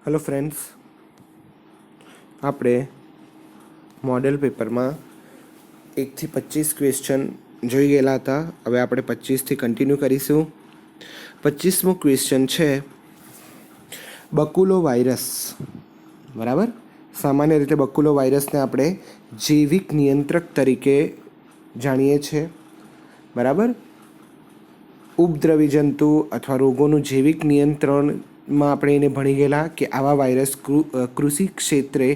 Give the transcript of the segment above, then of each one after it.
Hello friends, આપણે model પેપરમાં 1 થી 25 ક્વેશ્ચન જોઈ ગયેલા હતા. હવે આપણે 25થી કન્ટિન્યુ કરીશું. 25મો ક્વેશ્ચન છે બકુલો વાયરસ. બરાબર. સામાન્ય રીતે બકુલો વાયરસને આપણે જૈવિક નિયંત્રક તરીકે જાણીએ છીએ. બરાબર. ઉપદ્રવી જંતુ અથવા રોગોનું જૈવિક નિયંત્રણમાં આપણે એને ભણી ગયેલા કે આવા વાયરસ કૃષિ ક્ષેત્રે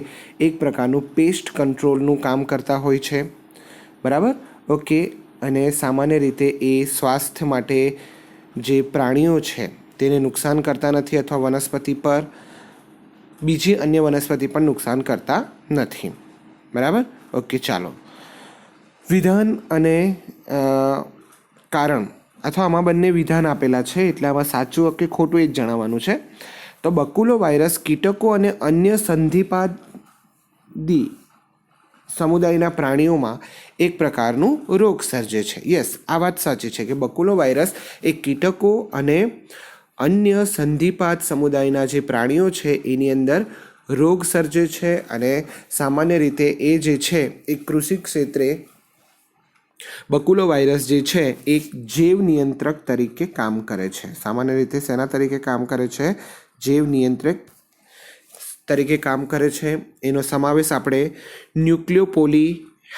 એક પ્રકારનું પેસ્ટ કંટ્રોલનું કામ કરતા હોય છે. બરાબર. ઓકે. અને સામાન્ય રીતે એ સ્વાસ્થ્ય માટે જે પ્રાણીઓ છે તેને નુકસાન કરતા નથી અથવા વનસ્પતિ પર બીજી અન્ય વનસ્પતિ પણ નુકસાન કરતા નથી. બરાબર. ઓકે. ચાલો, વિધાન અને કારણ અથવા આમાં બંને વિધાન આપેલા છે, એટલે આમાં સાચું કે ખોટું એ જ જણાવવાનું છે. તો બકુલો વાયરસ કીટકો અને અન્ય સંધિપાદી સમુદાયના પ્રાણીઓમાં એક પ્રકારનું રોગ સર્જે છે. યસ, આ વાત સાચી છે કે બકુલો વાયરસ એ કીટકો અને અન્ય સંધિપાદ સમુદાયના જે પ્રાણીઓ છે એની અંદર રોગ સર્જે છે. અને સામાન્ય રીતે એ જે છે એ કૃષિ ક્ષેત્રે બકુલો વાયરસ જે છે એક જૈવ નિયંત્રક તરીકે કામ કરે છે. સામાન્ય રીતે શેના તરીકે કામ કરે છે? જૈવ નિયંત્રક તરીકે કામ કરે છે. એનો સમાવેશ આપણે ન્યુક્લિયોપોલી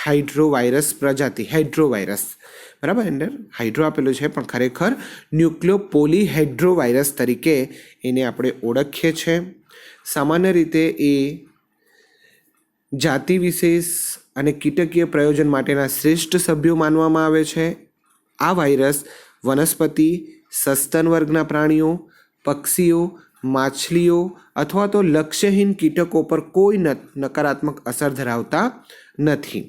હાઇડ્રોવાયરસ પ્રજાતિ, હાઇડ્રોવાયરસ, બરાબર, અંદર હાઇડ્રો આપેલું છે પણ ખરેખર ન્યુક્લિયોપોલી હાઇડ્રોવાયરસ તરીકે એને આપણે ઓળખીએ છીએ. સામાન્ય રીતે એ જાતિ વિશેષ અને કીટકીય પ્રયોજન માટેના શ્રેષ્ઠ સભ્યો માનવામાં આવે છે. આ વાયરસ વનસ્પતિ, સસ્તન વર્ગના પ્રાણીઓ, પક્ષીઓ, માછલીઓ અથવા તો લક્ષ્યહીન કીટકો પર કોઈ નકારાત્મક અસર ધરાવતા નથી.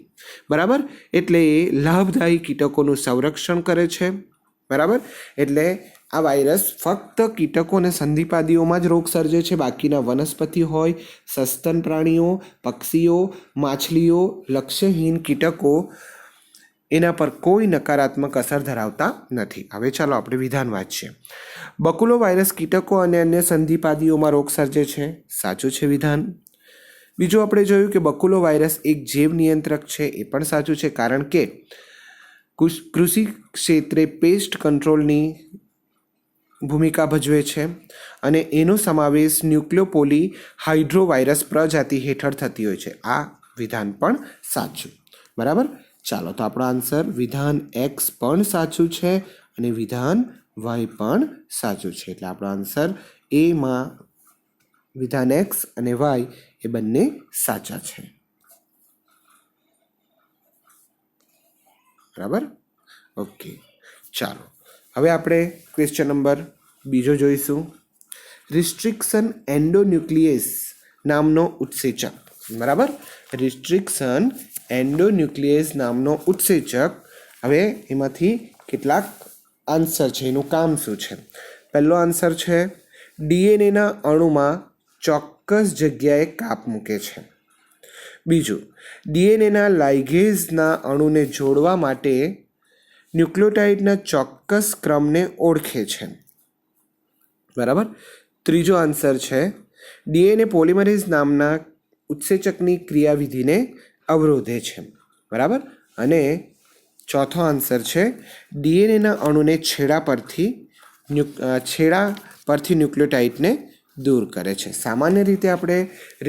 બરાબર. એટલે એ લાભદાયી કીટકોનું સંરક્ષણ કરે છે. બરાબર. એટલે આ વાયરસ ફક્ત કીટકો અને સંધિપાદીઓમાં જ રોગ સર્જે છે. બાકીના વનસ્પતિ હોય, સસ્તન પ્રાણીઓ, પક્ષીઓ, માછલીઓ, લક્ષ્યહીન કીટકો એના પર કોઈ નકારાત્મક અસર ધરાવતા નથી. હવે ચાલો આપણે વિધાન વાંચીએ. બકુલો વાયરસ કીટકો અને અન્ય સંધિપાદીઓમાં રોગ સર્જે છે. સાચું છે વિધાન. બીજું આપણે જોયું કે બકુલો વાયરસ એક જૈવ નિયંત્રક છે. એ પણ સાચું છે, કારણ કે કૃષિ ક્ષેત્રે પેસ્ટ કંટ્રોલની ભૂમિકા ભજવે છે અને એનો સમાવેશ ન્યુક્લિયોપોલી હાઇડ્રોવાયરસ પ્રજાતિ હેઠળ થતી હોય છે. આ વિધાન પણ સાચું. બરાબર. ચાલો, તો આપણો આન્સર વિધાન એક્સ પણ સાચું છે અને વિધાન વાય પણ સાચું છે. એટલે આપણો આન્સર એમાં વિધાન એક્સ અને વાય એ બંને સાચા છે. બરાબર. ઓકે. ચાલો, હવે આપણે ક્વેશ્ચન નંબર બીજો જોઈશું. રિસ્ટ્રિક્શન એન્ડોન્યુક્લિયસ નામનો ઉત્સેચક. બરાબર. રિસ્ટ્રિક્શન એન્ડોન્યુક્લિયસ નામનો ઉત્સેચક. હવે એમાંથી કેટલાક આન્સર છે, એનું કામ શું છે? પહેલો આન્સર છે ડીએનએના અણુમાં ચોક્કસ જગ્યાએ કાપ મૂકે છે. બીજું, ડીએનએના લાઇગેઝના અણુને જોડવા માટે ન્યુક્લિયોટાઇડના ચોક્કસ ક્રમને ઓળખે છે. બરાબર. ત્રીજો આન્સર છે ડીએનએ પોલિમરેઝ નામના ઉત્સેચકની ક્રિયાવિધિને અવરોધે છે. બરાબર. અને ચોથો આન્સર છે ડીએનએના અણુને છેડા પરથી ન્યુક્લિયોટાઇડને દૂર કરે છે. સામાન્ય રીતે આપણે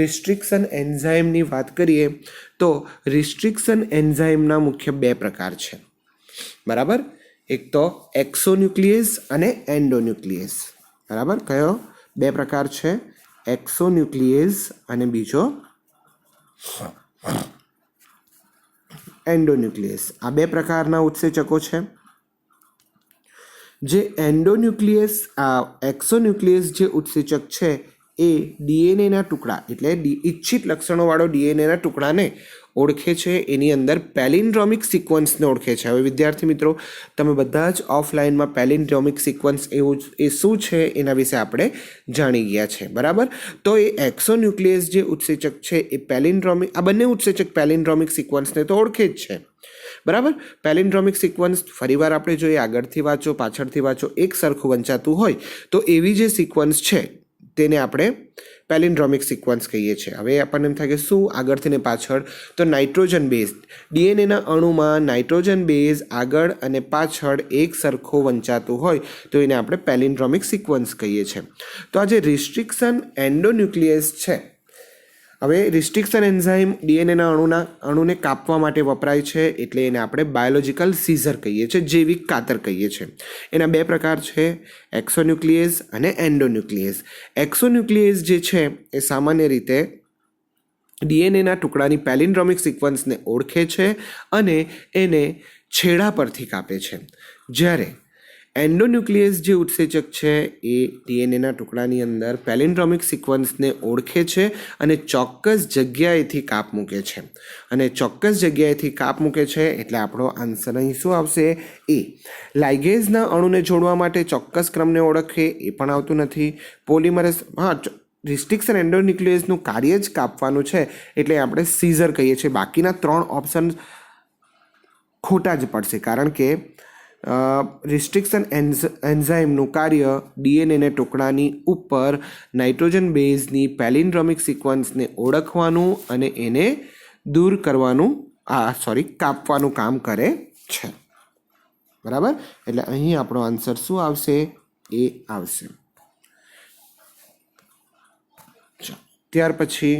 રિસ્ટ્રિક્શન એન્ઝાઇમની વાત કરીએ તો રિસ્ટ્રિક્શન એન્ઝાઇમના મુખ્ય બે પ્રકાર છે. બરાબર. એક તો એક્સોન્યુક્લિયસ અને એન્ડોન્યુક્લિયસ. બરાબર. કયો બે પ્રકાર છે? એક્સોન્યુક્લિયસ અને બીજો એન્ડોન્યુક્લિયસ. આ બે પ્રકારના ઉત્સેચકો છે. જે એક્સોન્યુક્લિયસ જે ઉત્સેચક છે એ ડીએનએના ટુકડા એટલે ઈચ્છિત લક્ષણોવાળો ડીએનએના ટુકડાને ઓળખે છે. એની અંદર પેલિન્ડ્રોમિક સિક્વન્સને ઓળખે છે. હવે વિદ્યાર્થી મિત્રો, તમે બધા જ ઓફલાઈનમાં પેલિન્ડ્રોમિક સિક્વન્સ એ શું છે એના વિશે આપણે જાણી ગયા છે. બરાબર. તો એ એક્સોન્યુક્લિયસ જે ઉત્સેચક છે એ આ બંને ઉત્સેચક પેલિન્ડ્રોમિક સિક્વન્સને તો ઓળખે જ છે. બરાબર. પેલિન્ડ્રોમિક સિક્વન્સ ફરીવાર આપણે જોઈએ, આગળથી વાંચો પાછળથી વાંચો, એક સરખું વંચાતું હોય તો એવી જે સિક્વન્સ છે તેને આપણે પેલિન્ડ્રોમિક સિક્વન્સ કહીએ છીએ. હવે આપણને એમ થાય કે શું આગળથી ને પાછળ, તો નાઇટ્રોજન બેઝ ડીએનએના અણુમાં નાઇટ્રોજન બેઝ આગળ અને પાછળ એક સરખો વંચાતું હોય તો એને આપણે પેલિન્ડ્રોમિક સિક્વન્સ કહીએ છીએ. તો આ જે રિસ્ટ્રિક્શન એન્ડોન્યુક્લિયસ છે, હવે રિસ્ટ્રિક્શન એન્ઝાઇમ ડીએનએના અણુને કાપવા માટે વપરાય છે, એટલે એને આપણે બાયોલોજિકલ સીઝર કહીએ છીએ, જૈવિક કાતર કહીએ છીએ. એના બે પ્રકાર છે, એક્સોન્યુક્લિયેઝ અને એન્ડોન્યુક્લિયેઝ. એક્સોન્યુક્લિયેઝ જે છે એ સામાન્ય રીતે ડીએનએના ટુકડાની પેલિન્ડ્રોમિક સિક્વન્સને ઓળખે છે અને એને છેડા પરથી કાપે છે, જ્યારે એન્ડોન્યુક્લિયસ જે ઉત્સેચક છે એ ડીએનએના ટુકડાની અંદર પેલિન્ડ્રોમિક સિક્વન્સને ઓળખે છે અને ચોક્કસ જગ્યાએથી કાપ મૂકે છે. અને ચોક્કસ જગ્યાએથી કાપ મૂકે છે એટલે આપણો આન્સર અહીં શું આવશે? એ. લાઇગેઝના અણુને જોડવા માટે ચોક્કસ ક્રમને ઓળખે એ પણ આવતું નથી. પોલિમરેઝ, હા, રિસ્ટ્રિક્શન એન્ડોન્યુક્લિયસનું કાર્ય જ કાપવાનું છે એટલે આપણે સીઝર કહીએ છીએ. બાકીના 3 ઓપ્શન ખોટા જ પડશે, કારણ કે રિસ્ટ્રિક્શન એન્ઝાઇમનું કાર્ય ડીએનએને ટુકડાની ઉપર નાઇટ્રોજન બેઝની પેલિન્ડ્રોમિક સિક્વન્સને ઓળખવાનું અને એને દૂર કરવાનું, કાપવાનું કામ કરે છે. બરાબર? એટલે અહીં આપણો આન્સર શું આવશે? એ આવશે. ત્યાર પછી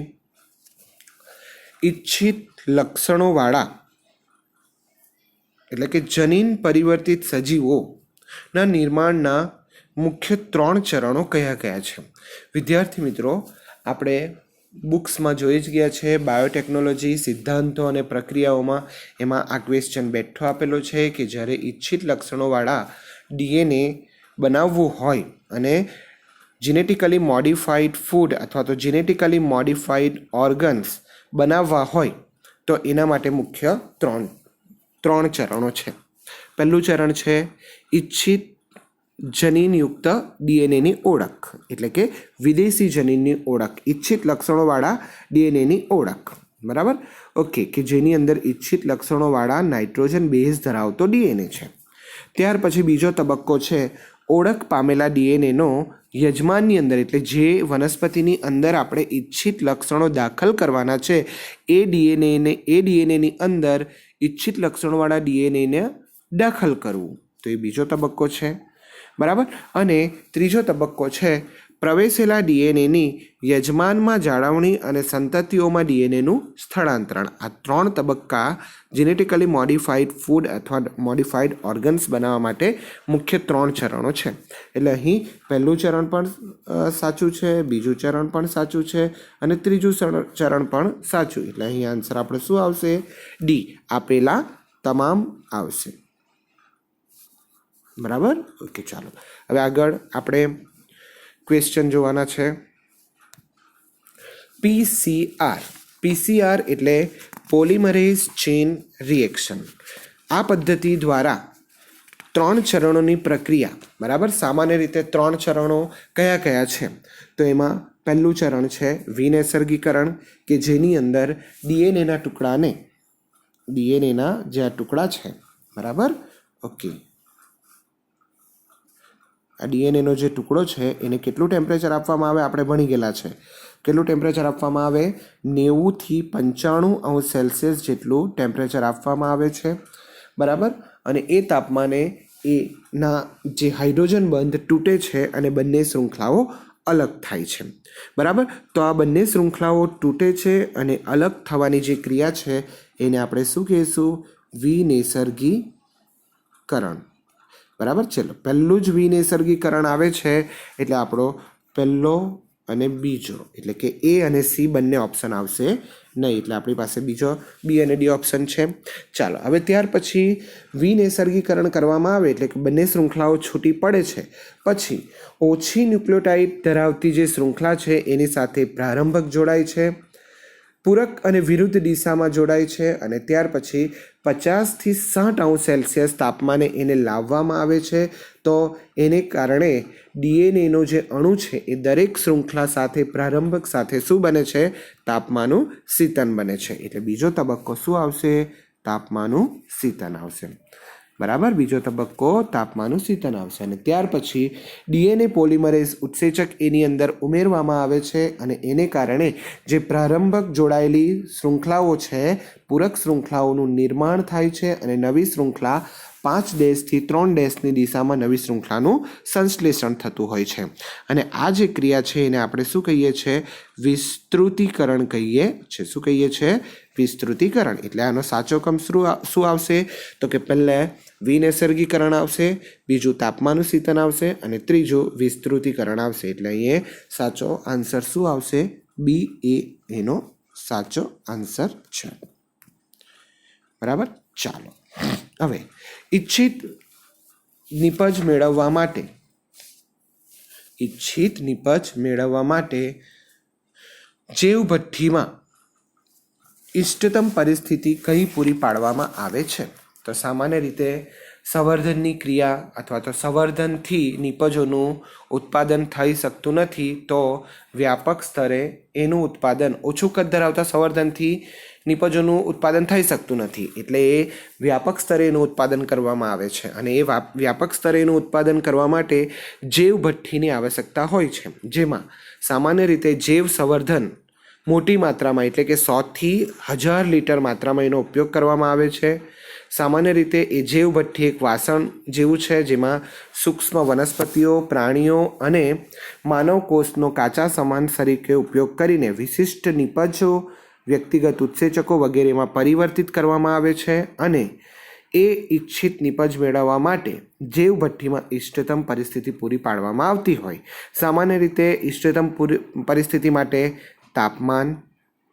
ઈચ્છિત લક્ષણોવાળા એટલે કે જનીન પરિવર્તિત સજીવોના નિર્માણના મુખ્ય 3 ચરણો કયા કયા છે? વિદ્યાર્થી મિત્રો, આપણે બુક્સમાં જોઈ જ ગયા છે, બાયોટેકનોલોજી સિદ્ધાંતો અને પ્રક્રિયાઓમાં એમાં આ ક્વેશ્ચન બેઠો આપેલો છે કે જ્યારે ઈચ્છિત લક્ષણોવાળા ડીએનએ બનાવવું હોય અને જીનેટિકલી મોડિફાઈડ ફૂડ અથવા તો જીનેટિકલી મોડિફાઈડ ઓર્ગન્સ બનાવવા હોય તો એના માટે મુખ્ય 3 ચરણો છે. પહેલું ચરણ છે ઈચ્છિત જનીનયુક્ત ડીએનએની ઓળખ, એટલે કે વિદેશી જનીનની ઓળખ, ઈચ્છિત લક્ષણોવાળા ડીએનએની ઓળખ. બરાબર? ઓકે, કે જેની અંદર ઈચ્છિત લક્ષણોવાળા નાઇટ્રોજન બેઝ ધરાવતો ડીએનએ છે. ત્યાર પછી બીજો તબક્કો છે ઓળખ પામેલા ડીએનએનો યજમાનની અંદર, એટલે જે વનસ્પતિની અંદર આપણે ઈચ્છિત લક્ષણો દાખલ કરવાના છે એ ડીએનએની અંદર ઈચ્છિત લક્ષણોવાળા ડીએનએને દાખલ કરવું, તો એ બીજો તબક્કો છે. બરાબર? અને ત્રીજો તબક્કો છે પ્રવેશેલા ડીએનએની યજમાનમાં જાળવણી અને સંતતિઓમાં ડીએનએનું સ્થળાંતરણ. આ 3 તબક્કા જીનેટિકલી મોડિફાઈડ ફૂડ અથવા મોડિફાઈડ ઓર્ગન્સ બનાવવા માટે મુખ્ય 3 ચરણો છે. એટલે અહીં પહેલું ચરણ પણ સાચું છે, બીજું ચરણ પણ સાચું છે અને ત્રીજું ચરણ પણ સાચું. એટલે અહીં આન્સર આપણે શું આવશે? ડી. આપેલા તમામ આવશે. બરાબર? ઓકે, ચાલો હવે આગળ આપણે ક્વેશ્ચન જોવાના છે. પીસીઆર એટલે પોલિમરેઝ ચેઇન રિએક્શન. આ પદ્ધતિ દ્વારા 3 ચરણોની પ્રક્રિયા, બરાબર, સામાન્ય રીતે 3 ચરણો કયા કયા છે? તો એમાં પહેલું ચરણ છે વિનૈસર્ગીકરણ, કે જેની અંદર ડીએનએના જે આ ટુકડા છે, બરાબર, ઓકે, આ ડીએનએનો જે ટુકડો છે એને કેટલું ટેમ્પરેચર આપવામાં આવે? આપણે ભણી ગયેલા છે. કેટલું ટેમ્પરેચર આપવામાં આવે? 90 થી 95°C જેટલું ટેમ્પરેચર આપવામાં આવે છે. બરાબર? અને એ તાપમાને એના જે હાઇડ્રોજન બંધ તૂટે છે અને બંને શૃંખલાઓ અલગ થાય છે. બરાબર? તો આ બંને શૃંખલાઓ તૂટે છે અને અલગ થવાની જે ક્રિયા છે એને આપણે શું કહીશું? વિનૈસર્ગીકરણ. બરાબર? ચલો, પહેલું જ વિનૈસર્ગીકરણ આવે છે એટલે આપણો પહેલો અને બીજો, એટલે કે એ અને સી બંને ઓપ્શન આવશે નહીં, એટલે આપણી પાસે બીજો બી અને ડી ઓપ્શન છે. ચાલો, હવે ત્યાર પછી વિનૈસર્ગીકરણ કરવામાં આવે એટલે કે બંને શૃંખલાઓ છૂટી પડે છે, પછી ઓછી ન્યુક્લિયોટાઇડ ધરાવતી જે શૃંખલા છે એની સાથે પ્રારંભક જોડાય છે, પૂરક અને વિરુદ્ધ દિશામાં જોડાય છે અને ત્યાર પછી 50 થી 60°C તાપમાને એને લાવવામાં આવે છે. તો એને કારણે ડીએનએનો જે અણુ છે એ દરેક શૃંખલા સાથે પ્રારંભક સાથે શું બને છે? તાપમાનું શીતન બને છે. એટલે બીજો તબક્કો શું આવશે? તાપમાનું શીતન આવશે. બરાબર. બીજો તબક્કો તાપમાનનું શીતન આવશે અને ત્યાર પછી ડીએનએ પોલિમરેઝ ઉત્સેચક એની અંદર ઉમેરવામાં આવે છે અને એને કારણે જે પ્રારંભક જોડાયેલી શૃંખલાઓ છે, પૂરક શૃંખલાઓનું નિર્માણ થાય છે અને નવી શૃંખલા 5 ડેશથી 3 ડેશની દિશામાં નવી શૃંખલાનું સંશ્લેષણ થતું હોય છે. અને આ જે ક્રિયા છે એને આપણે શું કહીએ છીએ? વિસ્તૃતીકરણ કહીએ છીએ. શું કહીએ છીએ? વિસ્તૃતીકરણ. એટલે આનો સાચો ક્રમ શું આવશે? તો કે પહેલે વિનૈસર્ગીકરણ આવશે, બીજું તાપમાનનું શીતન આવશે અને ત્રીજું વિસ્તૃતીકરણ આવશે. એટલે અહીંયા સાચો આન્સર શું આવશે? બી એ એનો સાચો આન્સર છે. બરાબર. ચાલો હવે ઈચ્છિત નિપજ મેળવવા માટે જૈવભઠ્ઠીમાં ઇષ્ટતમ પરિસ્થિતિ કઈ પૂરી પાડવામાં આવે છે? તો સામાન્ય રીતે સંવર્ધનની ક્રિયા અથવા તો સંવર્ધનથી નિપજોનું ઉત્પાદન થઈ શકતું નથી, તો વ્યાપક સ્તરે એનું ઉત્પાદન ઓછું કદ ધરાવતા સંવર્ધનથી નિપજોનું ઉત્પાદન થઈ શકતું નથી. એટલે એ વ્યાપક સ્તરે એનું ઉત્પાદન કરવામાં આવે છે અને એ વ્યાપક સ્તરે એનું ઉત્પાદન કરવા માટે જૈવભઠ્ઠીની આવશ્યકતા હોય છે, જેમાં સામાન્ય રીતે જૈવ સંવર્ધન મોટી માત્રામાં એટલે કે 100થી 1000 લીટર માત્રામાં એનો ઉપયોગ કરવામાં આવે છે. સામાન્ય રીતે એ જૈવભઠ્ઠી એક વાસણ જેવું છે જેમાં સૂક્ષ્મ વનસ્પતિઓ, પ્રાણીઓ અને માનવ કોષનો કાચા સામાન તરીકે ઉપયોગ કરીને વિશિષ્ટ નિપજો, વ્યક્તિગત ઉત્સેચકો વગેરેમાં પરિવર્તિત કરવામાં આવે છે અને એ ઈચ્છિત નિપજ મેળવવા માટે જૈવભઠ્ઠીમાં ઇષ્ટતમ પરિસ્થિતિ પૂરી પાડવામાં આવતી હોય. સામાન્ય રીતે ઇષ્ટતમ પરિસ્થિતિ માટે તાપમાન,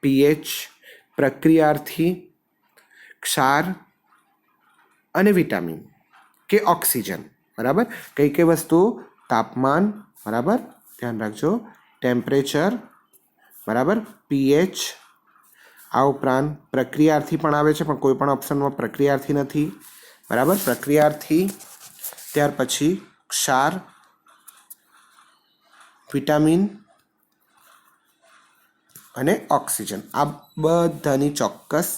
પીએચ, પ્રક્રિયાર્થી, ક્ષાર અને વિટામિન કે ઓક્સિજન. બરાબર. કઈ કઈ વસ્તુ? તાપમાન, બરાબર, ધ્યાન રાખજો, ટેમ્પરેચર, બરાબર, પીએચ, આ ઉપરાંત પ્રક્રિયાર્થી પણ આવે છે પણ કોઈ પણ ઓપ્શનમાં પ્રક્રિયાર્થી નથી. બરાબર. પ્રક્રિયાર્થી, ત્યાર પછી ક્ષાર, વિટામિન અને ઓક્સિજન. આ બધાની ચોક્કસ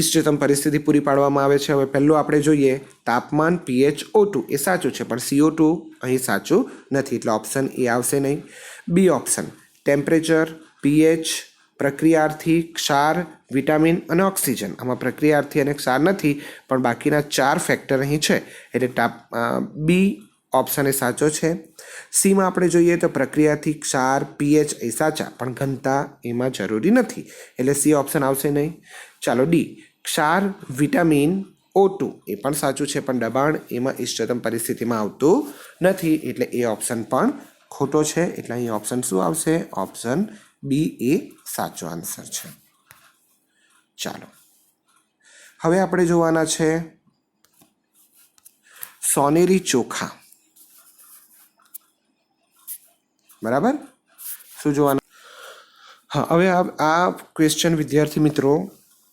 ઇષ્ટતમ પરિસ્થિતિ પૂરી પાડવામાં આવે છે. હવે પહેલું આપણે જોઈએ તાપમાન, પીએચ, O2 એ સાચું છે પણ CO2 અહીં સાચું નથી એટલે ઓપ્શન એ આવશે નહીં. બી ઓપ્શન ટેમ્પરેચર, પીએચ, પ્રક્રિયાર્થી, ક્ષાર, વિટામિન અને ઓક્સિજન. આમાં પ્રક્રિયાર્થી અને ક્ષાર નથી પણ બાકીના 4 ફેક્ટર અહીં છે એટલે બી ઓપ્શન એ સાચો છે. સીમાં આપણે જોઈએ તો પ્રક્રિયાથી, ક્ષાર, પીએચ એ સાચા પણ ઘનતા એમાં જરૂરી નથી એટલે સી ઓપ્શન આવશે નહીં. ચાલો ડી ક્ષાર, વિટામિન, O2 એ પણ સાચું છે પણ દબાણ એમાં ઇષ્ટતમ પરિસ્થિતિમાં આવતું નથી એટલે એ ઓપ્શન પણ ખોટો છે. એટલે અહીં ઓપ્શન શું આવશે? ઓપ્શન બી એ સાચો આન્સર છે. ચાલો હવે આપણે જોવાના છે સોનેરી ચોખા. બરાબર. શું જોવાના? હા, હવે આ ક્વેશ્ચન વિદ્યાર્થી મિત્રો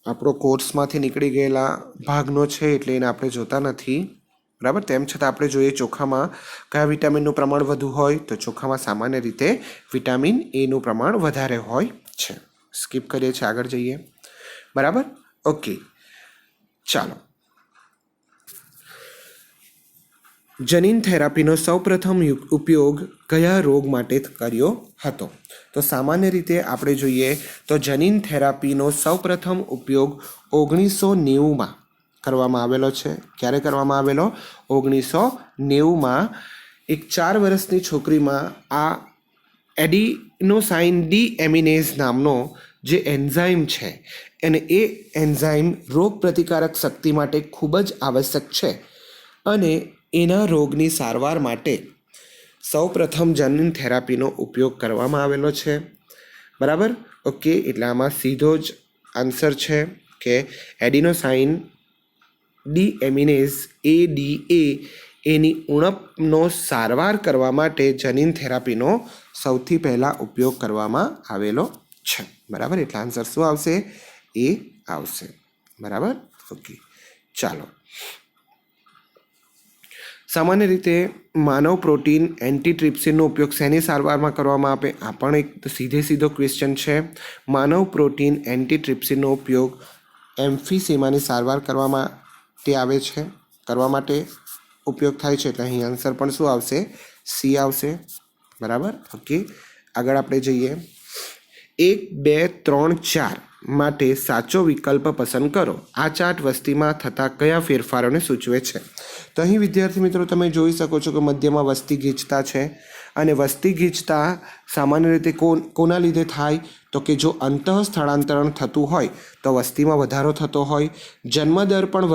આપણો કોર્સમાંથી નીકળી ગયેલા ભાગનો છે એટલે એને આપણે જોતા નથી. બરાબર. તેમ છતાં આપણે જોઈએ ચોખામાં કયા વિટામિનનું પ્રમાણ વધુ હોય તો ચોખામાં સામાન્ય રીતે વિટામિન એનું પ્રમાણ વધારે હોય છે. સ્કીપ કરીએ છીએ, આગળ જઈએ. બરાબર. ઓકે, ચાલો. જનીન થેરાપીનો સૌપ્રથમ ઉપયોગ કયા રોગ માટે કર્યો હતો? તો સામાન્ય રીતે આપણે જોઈએ તો જનીન થેરાપીનો સૌપ્રથમ ઉપયોગ 1990માં કરવામાં આવેલો છે. ક્યારે કરવામાં આવેલો? 1990માં. એક 4 વર્ષની છોકરીમાં આ એડિનોસાઇન ડીએમિનેઝ નામનો જે એન્ઝાઇમ છે અને એ એન્ઝાઇમ રોગ પ્રતિકારક શક્તિ માટે ખૂબ જ આવશ્યક છે અને એના રોગની સારવાર માટે સૌપ્રથમ જનીન થેરાપીનો ઉપયોગ કરવામાં આવેલો છે. બરાબર. ઓકે, એટલે આમાં સીધો જ આન્સર છે કે એડિનોસાઇન ડીએમિનેઝ ADA એની ઉણપનો સારવાર કરવા માટે જનીન થેરાપીનો સૌથી પહેલાં ઉપયોગ કરવામાં આવેલો છે. બરાબર. એટલે આન્સર શું આવશે? એ આવશે. બરાબર. ઓકે, ચાલો. સામાન્ય રીતે માનવ પ્રોટીન એન્ટીટ્રિપ્સિનનો ઉપયોગ શેની સારવારમાં કરવામાં આવે? આ પણ એક સીધો ક્વેશ્ચન છે. માનવ પ્રોટીન એન્ટીટ્રિપ્સિનનો ઉપયોગ એમ્ફીસેમાની સારવાર કરવા માટે ઉપયોગ થાય છે. એટલે અહીં આન્સર પણ શું આવશે? સી આવશે. બરાબર. ઓકે, આગળ આપણે જઈએ. 1, 2, 3, 4 માટે સાચો વિકલ્પ પસંદ કરો. આ ચાર્ટ વસ્તીમાં થતા કયા ફેરફારોને સૂચવે છે? તો અહીં વિદ્યાર્થી મિત્રો તમે જોઈ શકો છો કે મધ્યમાં વસ્તી ગીચતા છે, અને વસ્તી ગીચતા સામાન્ય રીતે કોના લીધે થાય? તો કે જો અંતઃ સ્થળાંતરણ થતું હોય તો વસ્તીમાં વધારો થતો હોય, જન્મદર પણ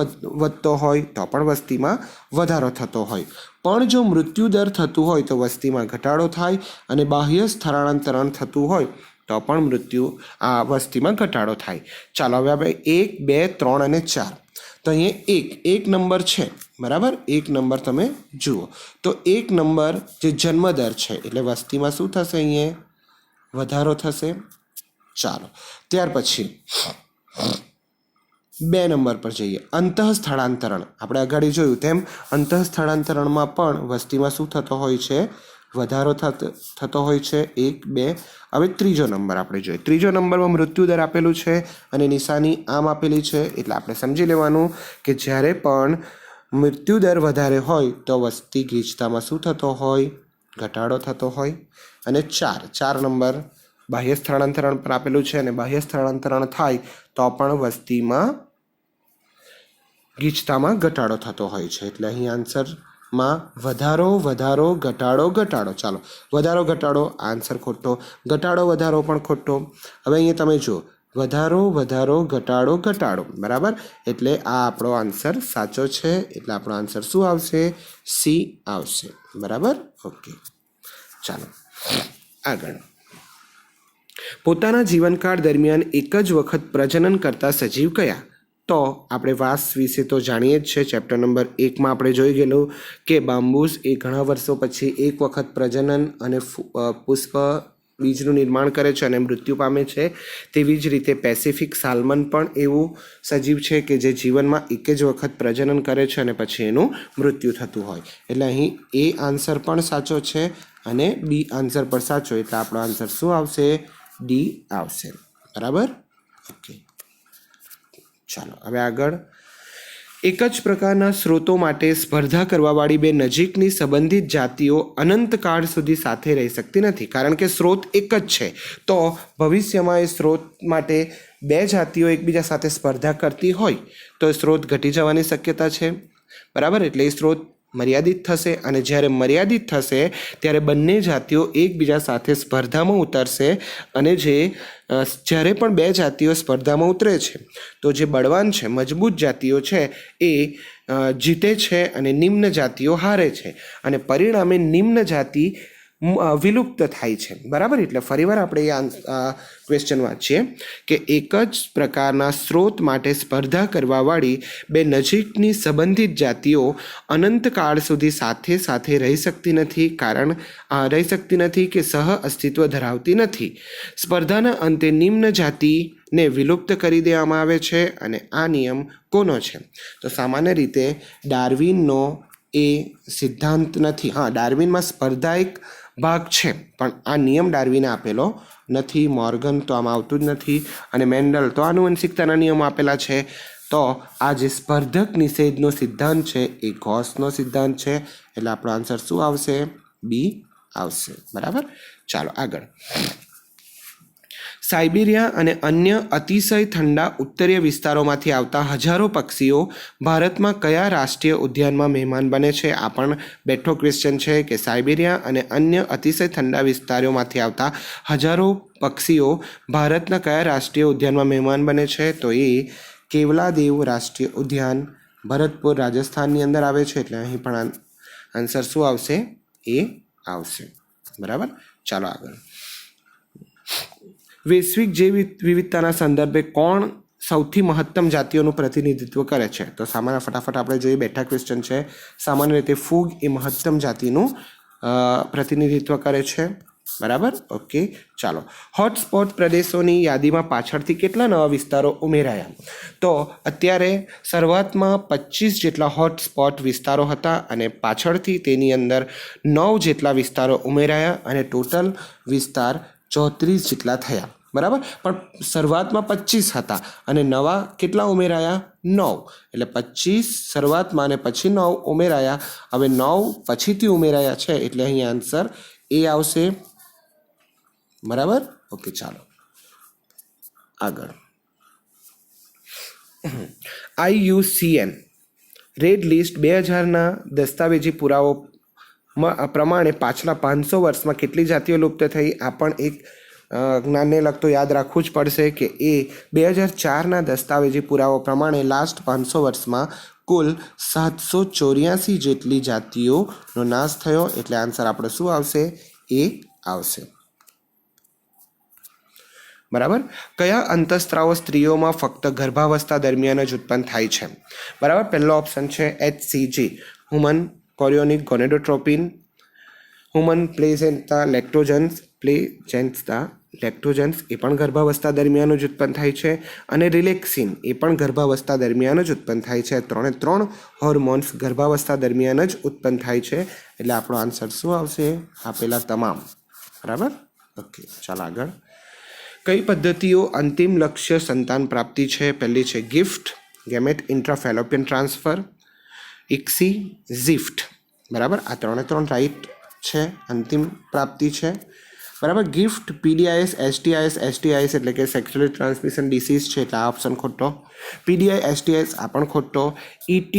વધતો હોય તો પણ વસ્તીમાં વધારો થતો હોય, પણ જો મૃત્યુદર થતું હોય તો વસ્તીમાં ઘટાડો થાય, અને બાહ્ય સ્થળાંતરણ થતું હોય તો પણ વસ્તીમાં ઘટાડો થાય. ચાલો હવે આપણે 1, 2, 3 અને 4. તો અહીંયા એક નંબર છે. બરાબર, 1 નંબર તમે જુઓ તો 1 નંબર જે જન્મદર છે એટલે વસ્તીમાં શું થશે? અહીંયા વધારો થશે. ચાલો, ત્યાર પછી 2 નંબર પર જઈએ. અંતઃ સ્થળાંતરણ. આપણે આગળ જોયું તેમ અંતઃ સ્થળાંતરણમાં પણ વસ્તીમાં શું થતો હોય છે? વધારો થતો હોય છે. 1, 2. હવે 3જો નંબર આપણે જોઈએ. 3જો નંબરમાં મૃત્યુદર આપેલું છે અને નિશાની આમ આપેલી છે. એટલે આપણે સમજી લેવાનું કે જ્યારે પણ મૃત્યુદર વધારે હોય તો વસ્તી ગીચતામાં શું થતો હોય? ઘટાડો થતો હોય. અને 4 નંબર બાહ્ય સ્થળાંતરણ પર આપેલું છે, અને બાહ્ય સ્થળાંતરણ થાય તો પણ વસ્તીમાં ગીચતામાં ઘટાડો થતો હોય છે. એટલે અહીં આન્સરમાં વધારો, ઘટાડો. ચાલો, વધારો ઘટાડો આન્સર ખોટો, ઘટાડો વધારો પણ ખોટો. હવે અહીંયા તમે જુઓ, વધારો ઘટાડો. બરાબર, એટલે આ આપણો આન્સર સાચો છે. એટલે આપણો આન્સર શું આવશે? સી આવશે. બરાબર. ઓકે, ચાલો આગળ. પોતાના જીવનકાળ દરમિયાન એક જ વખત પ્રજનન કરતા સજીવ કયા? તો આપણે વાંસ વિશે તો જાણીએ જ છે. ચેપ્ટર નંબર 1માં આપણે જોઈ ગયેલું કે બાંબુસ એ ઘણા વર્ષો પછી એક વખત પ્રજનન અને પુષ્પ બીજનું નિર્માણ કરે છે અને મૃત્યુ પામે છે. તેવી જ રીતે પેસિફિક સાલ્મન પણ એવું સજીવ છે કે જે જીવનમાં એક જ વખત પ્રજનન કરે છે અને પછી એનું મૃત્યુ થતું હોય. એટલે અહીં એ આન્સર પણ સાચો છે અને બી આન્સર પણ સાચો. એટલે આપણો આન્સર શું આવશે? ડી આવશે. બરાબર. ઓકે, ચાલો હવે આગળ. એક જ પ્રકારના સ્ત્રોતો માટે સ્પર્ધા કરવાવાળી બે નજીકની સંબંધિત જાતિઓ અનંતકાળ સુધી સાથે રહી શકતી નથી. કારણ કે સ્ત્રોત એક જ છે, તો ભવિષ્યમાં એ સ્ત્રોત માટે બે જાતિઓ એકબીજા સાથે સ્પર્ધા કરતી હોય તો સ્ત્રોત ઘટી જવાની શક્યતા છે. બરાબર, એટલે એ સ્ત્રોત મર્યાદિત થશે, અને જ્યારે મર્યાદિત થશે ત્યારે બંને જાતિઓ એકબીજા સાથે સ્પર્ધામાં ઉતરશે, અને જ્યારે પણ બે જાતિઓ સ્પર્ધામાં ઉતરે છે તો જે બળવાન છે, મજબૂત જાતિઓ છે એ જીતે છે અને નિમ્ન જાતિઓ હારે છે, અને પરિણામે નિમ્ન જાતિ વિલુપ્ત થાય છે. બરાબર, એટલે ફરીવાર આપણે આ ક્વેશ્ચન વાંચીએ કે એક જ પ્રકારના સ્ત્રોત માટે સ્પર્ધા કરવાવાળી બે નજીકની સંબંધિત જાતિઓ અનંતકાળ સુધી સાથે રહી શકતી નથી કે સહ અસ્તિત્વ ધરાવતી નથી. સ્પર્ધાના અંતે નિમ્ન જાતિને વિલુપ્ત કરી દેવામાં આવે છે, અને આ નિયમ કોનો છે? તો સામાન્ય રીતે ડાર્વિનનો એ સિદ્ધાંત નથી. હા, ડાર્વિનમાં સ્પર્ધા એક ભાગ છે, પણ આ નિયમ ડાર્વિને આપેલો નથી. મોર્ગન તો આમાં આવતું જ નથી, અને મેન્ડલ તો આનુવંશિકતાના નિયમો આપેલા છે. તો આ જે સ્પર્ધક નિષેધનો સિદ્ધાંત છે એ ગોસનો સિદ્ધાંત છે. એટલે આપણો આન્સર શું આવશે? બી આવશે. બરાબર, ચાલો આગળ. સાઇબિરિયા અને અન્ય અતિશય ઠંડા ઉત્તરીય વિસ્તારોમાંથી આવતા હજારો પક્ષીઓ ભારતમાં કયા રાષ્ટ્રીય ઉદ્યાનમાં મહેમાન બને છે? આ પણ બેઠો ક્વેશ્ચન છે કે સાઇબિરિયા અને અન્ય અતિશય ઠંડા વિસ્તારોમાંથી આવતા હજારો પક્ષીઓ ભારતના કયા રાષ્ટ્રીય ઉદ્યાનમાં મહેમાન બને છે? તો એ કેવલાદેવ રાષ્ટ્રીય ઉદ્યાન ભરતપુર રાજસ્થાનની અંદર આવે છે. એટલે અહીં પણ આન્સર શું આવશે? એ આવશે. બરાબર, ચાલો આગળ. વૈશ્વિક જૈવ વિવિધતાના સંદર્ભે કોણ સૌથી મહત્તમ જાતિઓનું પ્રતિનિધિત્વ કરે છે? તો ફટાફટ આપણે જોઈએ. બેઠા ક્વેશ્ચન છે. સામાન્ય રીતે ફૂગ એ મહત્તમ જાતિનું પ્રતિનિધિત્વ કરે છે. બરાબર, ઓકે, ચાલો. હોટસ્પોટ પ્રદેશોની યાદીમાં પાછળથી કેટલા નવા વિસ્તારો ઉમેરાયા? તો અત્યારે શરૂઆતમાં 25 જેટલા હોટસ્પોટ વિસ્તારો હતા, અને પાછળથી તેની અંદર 9 જેટલા વિસ્તારો ઉમેરાયા, અને ટોટલ વિસ્તાર 34 જેટલા થયા. બરાબર, પણ શરૂઆતમાં 25 હતા અને નવા કેટલા ઉમેરાયા? 9. એટલે 25 શરૂઆતમાં અને પછી 9 ઉમેરાયા. હવે 9 પછીથી ઉમેરાયા છે એટલે અહીં આન્સર એ આવશે. બરાબર, ઓકે. ચાલો આગળ. IUCN રેડ લિસ્ટ 2000ના દસ્તાવેજી પુરાવો પ્રમાણે પાછલા 500 વર્ષમાં કેટલી જાતિઓ લુપ્ત થઈ? આ પણ એક જ્ઞાનને લગતો યાદ રાખવું જ પડશે કે એ 2004ના દસ્તાવેજી પુરાવો પ્રમાણે લાસ્ટ 500 વર્ષમાં કુલ 784 જેટલી જાતિઓનો નાશ થયો. એટલે આન્સર આપણો શું આવશે? એ આવશે. બરાબર. કયા અંતઃસ્ત્રાવો સ્ત્રીઓમાં ફક્ત ગર્ભાવસ્થા દરમિયાન જ ઉત્પન્ન થાય છે? બરાબર, પહેલો ઓપ્શન છે HCG, હ્યુમન કોરિયોનિક ગોનેડોટ્રોપિન, હ્યુમન પ્લેજેન્ટા લેક્ટોજન્સ એ પણ ગર્ભાવસ્થા દરમિયાન જ ઉત્પન્ન થાય છે, અને રિલેક્સિન એ પણ ગર્ભાવસ્થા દરમિયાન જ ઉત્પન્ન થાય છે. 3 હોર્મોન્સ ગર્ભાવસ્થા દરમિયાન જ ઉત્પન્ન થાય છે. એટલે આપણો આન્સર શું આવશે? આપેલા તમામ. બરાબર, ઓકે. ચાલો આગળ. કઈ પદ્ધતિઓ અંતિમ લક્ષ્ય સંતાન પ્રાપ્તિ છે? પહેલી છે ગિફ્ટ, ગેમેટ ઇન્ટ્રાફેલોપિયન ટ્રાન્સફર, ઇક્સી, ઝિફ્ટ. બરાબર, આ 3 રાઈટ છે, અંતિમ પ્રાપ્તિ છે. બરાબર, ગિફ્ટ PDIS, STIS એટલે કે સેક્સ્યુઅલી ટ્રાન્સમિશન ડિસીઝ છે એટલે આ ઓપ્શન ખોટો. PDI STIS આ પણ ખોટો. ET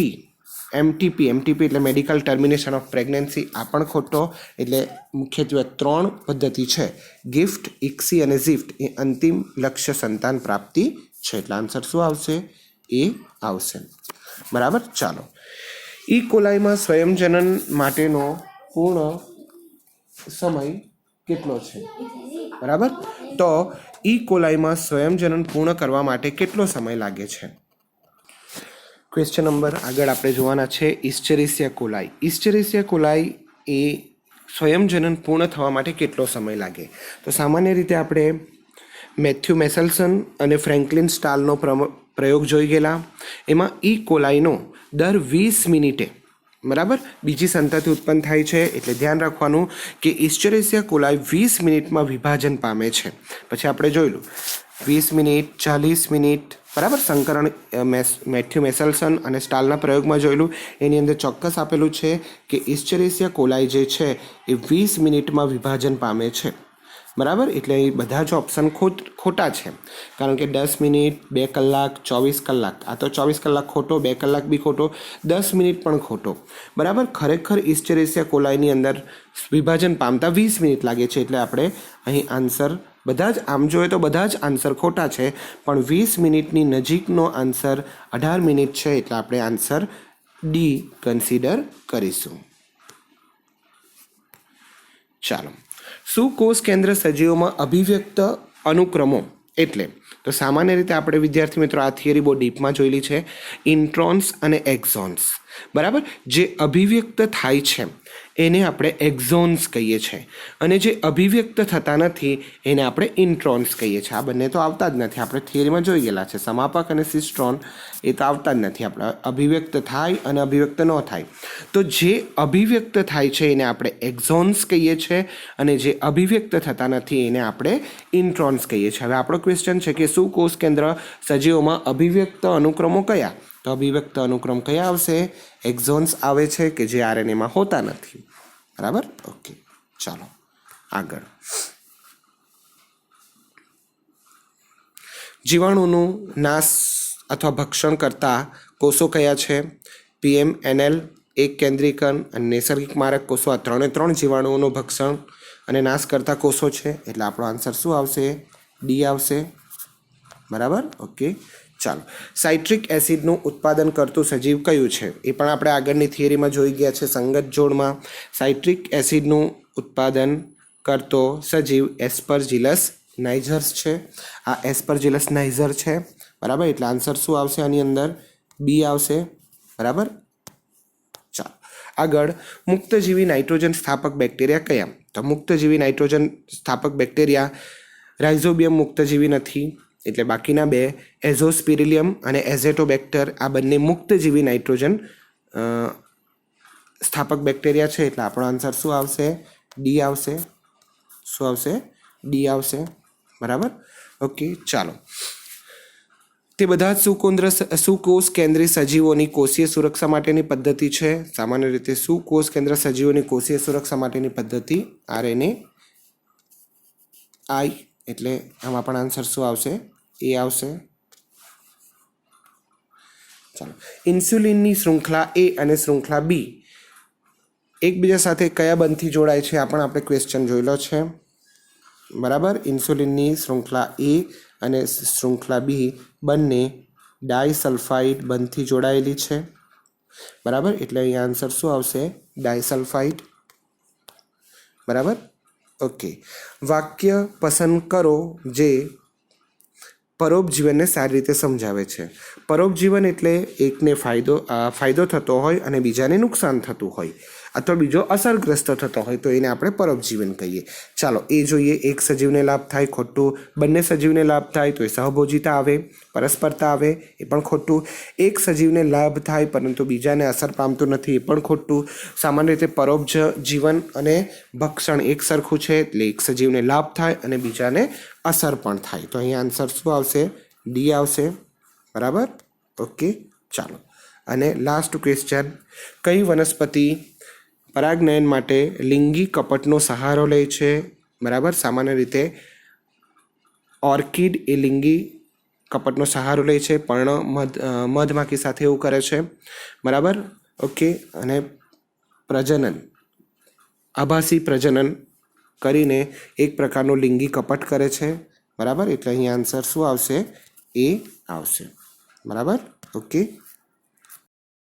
MTP એટલે મેડિકલ ટર્મિનેશન ઓફ પ્રેગ્નન્સી આ પણ ખોટો. એટલે મુખ્યત્વે 3 પદ્ધતિ છે, ગિફ્ટ, ઇક્સી અને ઝિફ્ટ, એ અંતિમ લક્ષ્ય સંતાન પ્રાપ્તિ છે. એટલે આન્સર શું આવશે? એ આવશે. બરાબર, ચાલો. ઈ કોલાઈમાં સ્વયંજનન માટેનો પૂર્ણ સમય કેટલો છે? બરાબર, તો ઈ કોલાઈમાં સ્વયંજનન પૂર્ણ કરવા માટે કેટલો સમય લાગે છે? ક્વેશ્ચન નંબર આગળ આપણે જોવાના છે ઇસ્ચેરિસિયા કોલાઈ. ઇસ્ચેરિસિયા કોલાઈ એ સ્વયંજનન પૂર્ણ થવા માટે કેટલો સમય લાગે? તો સામાન્ય રીતે આપણે મેથ્યુ મેસેલ્સન અને ફ્રેન્કલિન સ્ટાલનો પ્રયોગ જોઈ ગયેલા. એમાં ઈ કોલાઈનો દર 20 મિનિટે બરાબર બીજી સંતતિ ઉત્પન્ન થાય છે. એટલે ધ્યાન રાખવાનું કે ઇસ્ચેરિસિયા કોલાઈ 20 મિનિટમાં વિભાજન પામે છે. પછી આપણે જોયેલું 20 મિનિટ, 40 મિનિટ, બરાબર. સંકરણ મેથ્યુ મેસેલ્સન અને સ્ટાલના પ્રયોગમાં જોયેલું. એની અંદર ચોક્કસ આપેલું છે કે ઇસ્ચેરિસિયા કોલાઈ જે છે એ 20 મિનિટમાં વિભાજન પામે છે. બરાબર, એટલે એ બધા જ ઓપ્શન ખોટા છે, કારણ કે 10 મિનિટ, 2 કલાક, 24 કલાક, આ તો 24 કલાક ખોટો, 2 કલાક બી ખોટો, 10 મિનિટ પણ ખોટો. બરાબર, ખરેખર ઇસ્ચેરિસિયા કોલાઈની અંદર વિભાજન પામતા 20 મિનિટ લાગે છે. એટલે આપણે અહીં આન્સર બધા જ આમ જોઈએ તો બધા જ આન્સર ખોટા છે, પણ 20 મિનિટની નજીકનો આન્સર 18 મિનિટ છે. એટલે આપણે આન્સર ડી કન્સિડર કરીશું. ચાલો. શું કોષ કેન્દ્ર સજીવોમાં અભિવ્યક્ત અનુક્રમો એટલે? તો સામાન્ય રીતે આપણે વિદ્યાર્થી મિત્રો આ થિયરી બહુ ડીપમાં જોયેલી છે. ઇન્ટ્રોન્સ અને એક્ઝોન્સ. બરાબર, જે અભિવ્યક્ત થાય છે એને આપણે એક્ઝોન્સ કહીએ છીએ, અને જે અભિવ્યક્ત થતા નથી એને આપણે ઇન્ટ્રોન્સ કહીએ છીએ. આ બંને તો આવતા જ નથી, આપણે થિયરીમાં જોઈ ગયેલા છે. સમાપક અને સિસ્ટ્રોન એ તો આવતા જ નથી. આપણે અભિવ્યક્ત થાય અને અભિવ્યક્ત ન થાય. તો જે અભિવ્યક્ત થાય છે એને આપણે એક્ઝોન્સ કહીએ છીએ, અને જે અભિવ્યક્ત થતા નથી એને આપણે ઇન્ટ્રોન્સ કહીએ છીએ. હવે આપણો ક્વેશ્ચન છે કે શું કોષ કેન્દ્ર સજીવોમાં અભિવ્યક્ત અનુક્રમો કયા? તો અભિવ્યક્ત અનુક્રમ કયા આવશે? એક્ઝોન્સ આવે છે કે જે આરએનએમાં હોતા નથી. બરાબર, ઓકે. ચાલો આગળ. જીવાણુનું નાશ અથવા ભક્ષણ કરતા કોષો કયા છે? PMNL, એક કેન્દ્રીકરણ અને નૈસર્ગિક મારક કોષો. આ 3 જીવાણુઓનું ભક્ષણ અને નાશ કરતા કોષો છે. એટલે આપણો આન્સર શું આવશે? ડી આવશે. બરાબર, ઓકે. ચાલો. સાઇટ્રિક એસિડનું ઉત્પાદન કરતું સજીવ કયું છે? એ પણ આપણે આગળની થિયરીમાં જોઈ ગયા છે. સંગત જોડમાં સાઇટ્રિક એસિડનું ઉત્પાદન કરતો સજીવ એસ્પરજીલસ નાઇઝર્સ છે. આ એસ્પરજીલસ નાઇઝર છે. બરાબર, એટલે આન્સર શું આવશે આની અંદર? બી આવશે. બરાબર, ચાલો આગળ. મુક્તજીવી નાઇટ્રોજન સ્થાપક બેક્ટેરિયા કયા? તો મુક્તજીવી નાઇટ્રોજન સ્થાપક બેક્ટેરિયા રાઇઝોબિયમ મુક્તજીવી નથી, એટલે બાકીના 2 એઝોસ્પિરિલિયમ અને એઝેટોબેક્ટર આ બંને મુક્તજીવી નાઇટ્રોજન સ્થાપક બેક્ટેરિયા છે. એટલે આપણો આન્સર શું આવશે? ડી આવશે. શું આવશે? ડી આવશે. બરાબર, ઓકે, ચાલો. તે બધા જ સુકોષ કેન્દ્રી સજીવોની કોષીય સુરક્ષા માટેની પદ્ધતિ છે. સામાન્ય રીતે સુકોષ કેન્દ્ર સજીવોની કોષીય સુરક્ષા માટેની પદ્ધતિ RNA I, એટલે આમાં પણ આન્સર શું આવશે? એ આવશે. ચાલો, ઇન્સ્યુલિનની શૃંખલા A અને શૃંખલા B એકબીજા સાથે કયા બંધથી જોડાય છે? આ પણ આપણે ક્વેશ્ચન જોયેલો છે. બરાબર, ઇન્સ્યુલિનની શૃંખલા A અને શૃંખલા B બંને ડાયસલ્ફાઇડ બંધથી જોડાયેલી છે. બરાબર, એટલે અહીં આન્સર શું આવશે? ડાયસલ્ફાઇડ. બરાબર, ઓકે. વાક્ય પસંદ કરો જે પરોપજીવનને સારી રીતે સમજાવે છે. પરોપજીવન એટલે એકને ફાયદો થતો હોય અને બીજાને નુકસાન થતું હોય, અથવા બીજો અસરગ્રસ્ત થતો હોય, તો એને આપણે પરોપજીવન કહીએ. ચાલો એ જોઈએ. એક સજીવને લાભ થાય, ખોટું. બંને સજીવને લાભ થાય તો એ સહભોજિતા આવે, પરસ્પરતા આવે, એ પણ ખોટું. એક સજીવને લાભ થાય પરંતુ બીજાને અસર પામતું નથી, એ પણ ખોટું. સામાન્ય રીતે પરોપજીવન અને ભક્ષણ એક સરખું છે, એટલે એક સજીવને લાભ થાય અને બીજાને અસર પણ થાય. તો અહીં આન્સર શું આવશે? ડી આવશે. બરાબર, ઓકે, ચાલો. અને લાસ્ટ ક્વેશ્ચન, કઈ વનસ્પતિ પરાગનયન માટે લિંગી કપટનો સહારો લે છે? બરાબર, સામાન્ય રીતે ઓર્કિડ એ લિંગી કપટનો સહારો લે છે, મધમાખી સાથે એવું કરે છે. બરાબર, ઓકે. અને પ્રજનન, આભાસી પ્રજનન કરીને એક પ્રકારનું લિંગી કપટ કરે છે. બરાબર, એટલે અહીં આન્સર શું આવશે? એ આવશે. બરાબર, ઓકે.